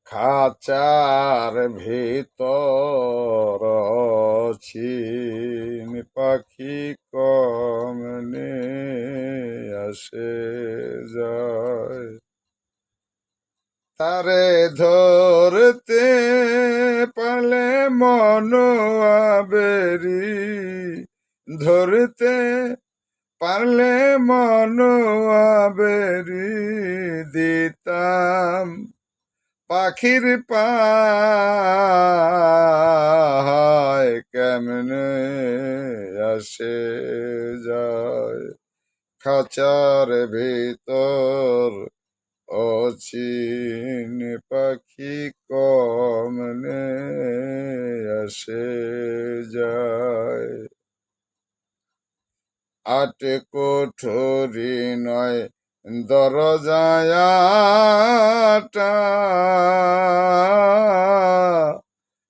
খাঁচার ভিতর চিন পাখি কমনে আসে যায়, তারে ধরতে পারলে মন আবেরি, ধরতে পারলে মন আবেরি দিতাম পাখির পায় কেমনে আসে যায়, খাঁচার ভিতর অচিন পাখি কমনে আসে যায়। আট কোঠরি নয় দরজায়াটা,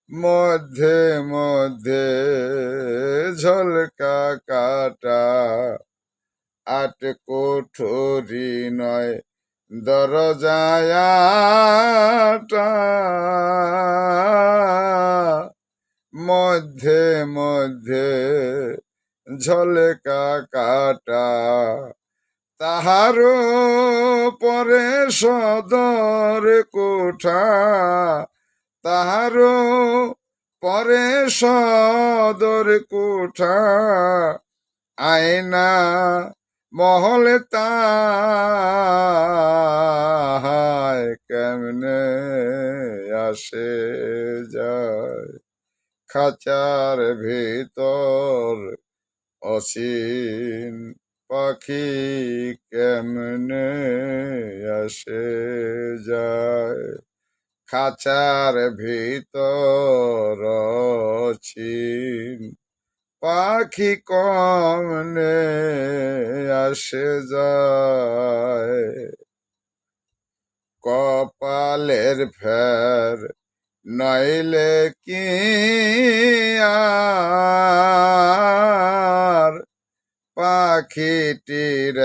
মধ্যে মধ্যে ঝলকা কাটা। আট কোঠরি নয় দরজায়াটা, মধ্যে মধ্যে ঝলকা কাটা। তাহারও পরে সদর কোঠা, তাহারও পরে সদর কোঠা। আয়না মহল তাহায় কেমনে আসে যায়, খাঁচার ভিতর অসীন পাখি কেমনে আসে যায়, খাঁচার ভিতর অচিন পাখি কমনে আসে যায়। কপালের ফের নইলে কি আর পাখিটির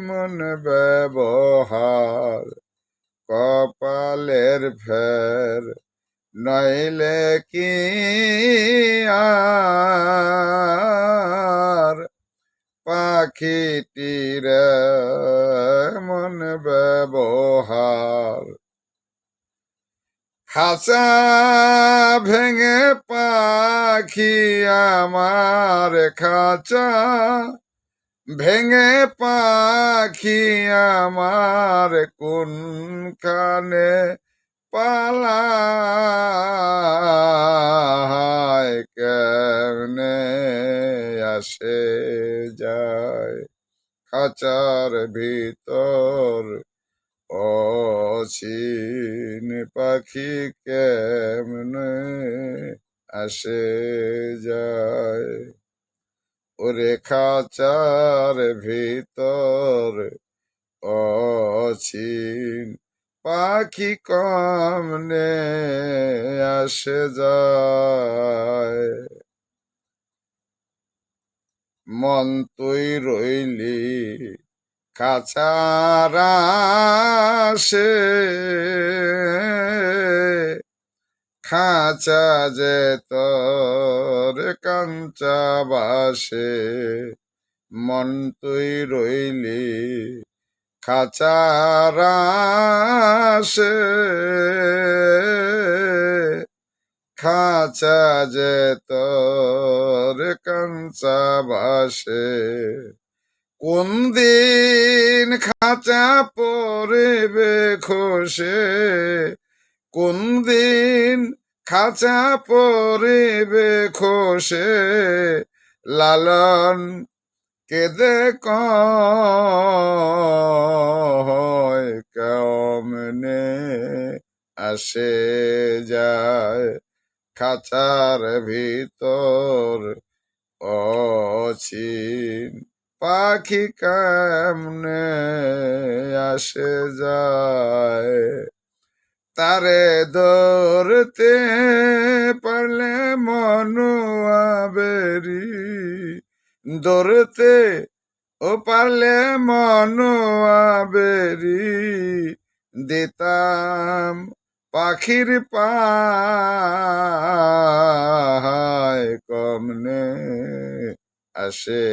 মন ব্যবহার, কপালের ফের নইলে কি আর পাখিটির মন ব্যবহার। খাঁচা ভেঙে পাখি আমার, খাঁচা ভেঙে পাখি আমার কোনখানে পালায় কেমনে আসে যায়, খাঁচার ভিতর অচিন পাখি কেমনে আসে যায়। ওরে খাঁচার ভিতর অচিন পাখি কমনে আসে যায়। মন তুই রইলি খাঁচার আশে, খাঁচা যে তোর কাঞ্চা বাসে। মন তুই রইলি খাঁচার আশে, খাঁচা যে তোর কাঞ্চা বাসে। কোন দিন খাঁচা পড়বে খসে, কোন দিন খাঁচা পড়বে খসে। লালন কেঁদে কয় কেমনে আসে যায়, খাঁচার ভিতর অচিন পাখি কেমনে আসে যায়। তারে ধরতে পারলে মনুয়া বেরি, ধরতে ও পারলে মনুয়া বেরি দিতাম পাখির পায় কমনে আসে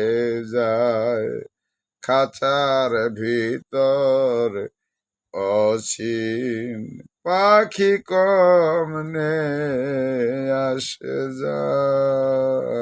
যায় খাঁচার ভিতর অসীম পাখি কমনে আসে যায়।